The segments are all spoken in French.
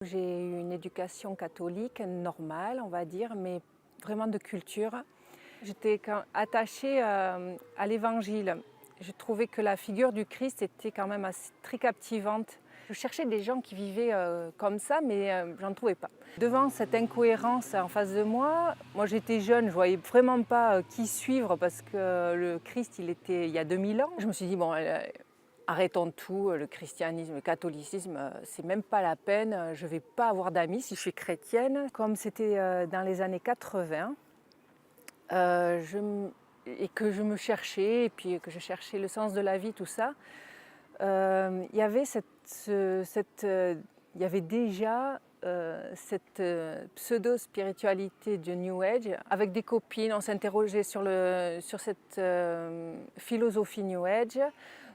J'ai eu une éducation catholique normale, on va dire, mais vraiment de culture. J'étais attachée à l'Évangile. Je trouvais que la figure du Christ était quand même très captivante. Je cherchais des gens qui vivaient comme ça, mais j'en trouvais pas. Devant cette incohérence en face de moi j'étais jeune, je voyais vraiment pas qui suivre parce que le Christ, il était il y a 2000 ans. Je me suis dit, bon, arrêtons tout, le christianisme, le catholicisme, c'est même pas la peine, je vais pas avoir d'amis si je suis chrétienne. Comme c'était dans les années 80, et que je me cherchais, et puis que je cherchais le sens de la vie, tout ça, il y avait il y avait déjà cette pseudo-spiritualité de New Age. Avec des copines, on s'interrogeait sur cette philosophie New Age,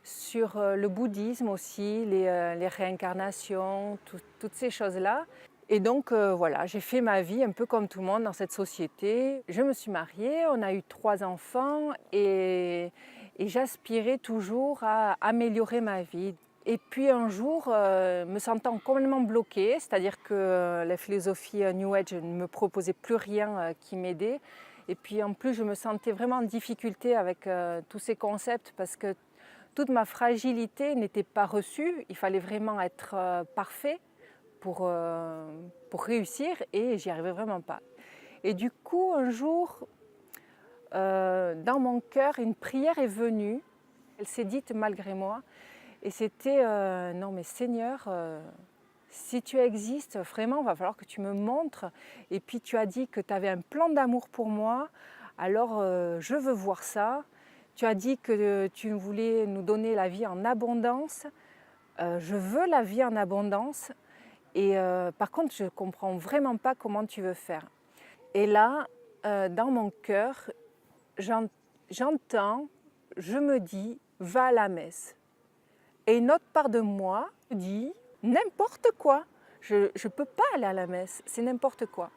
sur le bouddhisme aussi, les réincarnations, toutes ces choses-là. Et donc voilà, j'ai fait ma vie un peu comme tout le monde dans cette société. Je me suis mariée, on a eu 3 enfants et j'aspirais toujours à améliorer ma vie. Et puis un jour, me sentant complètement bloquée, c'est-à-dire que la philosophie New Age ne me proposait plus rien qui m'aidait. Et puis en plus, je me sentais vraiment en difficulté avec tous ces concepts parce que toute ma fragilité n'était pas reçue. Il fallait vraiment être parfait pour réussir et j'y arrivais vraiment pas. Et du coup, un jour, dans mon cœur, une prière est venue. Elle s'est dite malgré moi. Et c'était non mais Seigneur, si tu existes, vraiment, il va falloir que tu me montres. Et puis tu as dit que tu avais un plan d'amour pour moi, alors je veux voir ça. Tu as dit que tu voulais nous donner la vie en abondance. Je veux la vie en abondance. Et par contre, je ne comprends vraiment pas comment tu veux faire. Et là, dans mon cœur, j'entends, je me dis, va à la messe. Et une autre part de moi me dit, n'importe quoi, je ne peux pas aller à la messe, c'est n'importe quoi.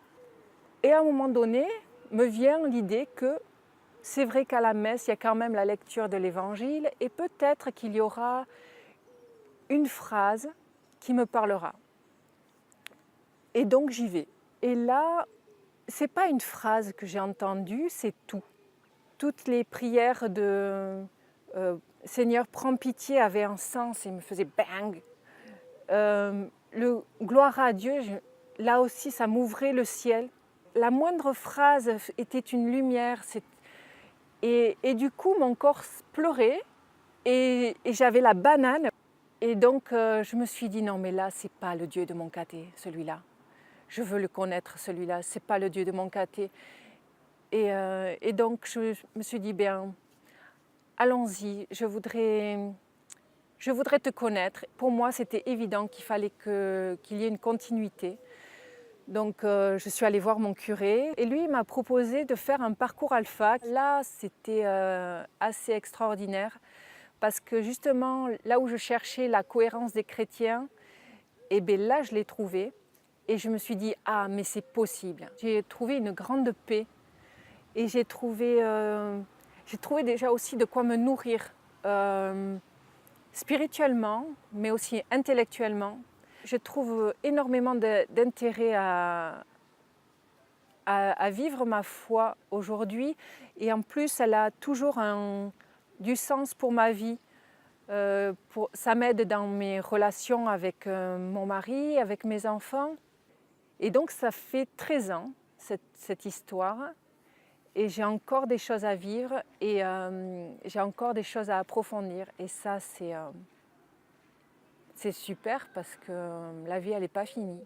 Et à un moment donné, me vient l'idée que c'est vrai qu'à la messe, il y a quand même la lecture de l'Évangile et peut-être qu'il y aura une phrase qui me parlera. Et donc j'y vais. Et là, c'est pas une phrase que j'ai entendue, c'est tout. Toutes les prières de Seigneur, prends pitié avaient un sens et me faisaient bang. Le gloire à Dieu, là aussi, ça m'ouvrait le ciel. La moindre phrase était une lumière. Et du coup, mon corps pleurait et j'avais la banane. Et donc, je me suis dit, non, mais là, c'est pas le Dieu de mon caté, celui-là. Je veux le connaître, celui-là. C'est pas le Dieu de mon caté. Et donc, je me suis dit, bien, allons-y, je voudrais te connaître. Pour moi, c'était évident qu'il fallait qu'il y ait une continuité. Donc, je suis allée voir mon curé et lui m'a proposé de faire un parcours alpha. Là, c'était assez extraordinaire parce que justement, là où je cherchais la cohérence des chrétiens, et bien là, je l'ai trouvé. Et je me suis dit, ah, mais c'est possible. J'ai trouvé une grande paix et j'ai trouvé déjà aussi de quoi me nourrir. Spirituellement, mais aussi intellectuellement. Je trouve énormément d'intérêt à vivre ma foi aujourd'hui et en plus elle a toujours du sens pour ma vie. Ça m'aide dans mes relations avec mon mari, avec mes enfants. Et donc ça fait 13 ans cette histoire et j'ai encore des choses à vivre et j'ai encore des choses à approfondir et ça c'est super parce que la vie elle n'est pas finie.